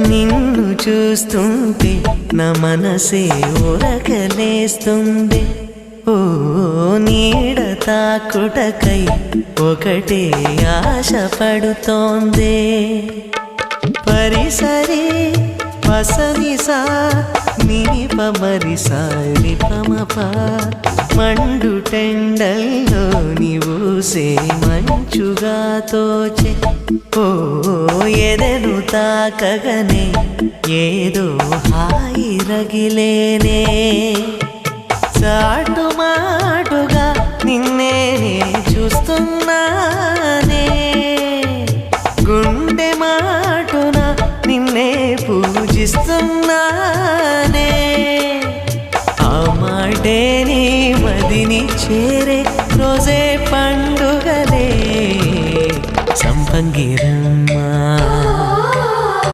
నిన్ను చూస్తుంటే నా మనసే ఉరకలేస్తుంది. ఓ నీడ తాకుటకై ఒకటే ఆశ పడుతోందే. పరిసరి పసనిసా నీప మరిసా నిపమప మండు టెండల్లో నీవూసే మంచుగా తోచే. ఓ ఎదను తాకగనే ఏదో హాయి రగిలేనే. చాటు మాటుగా నిన్నే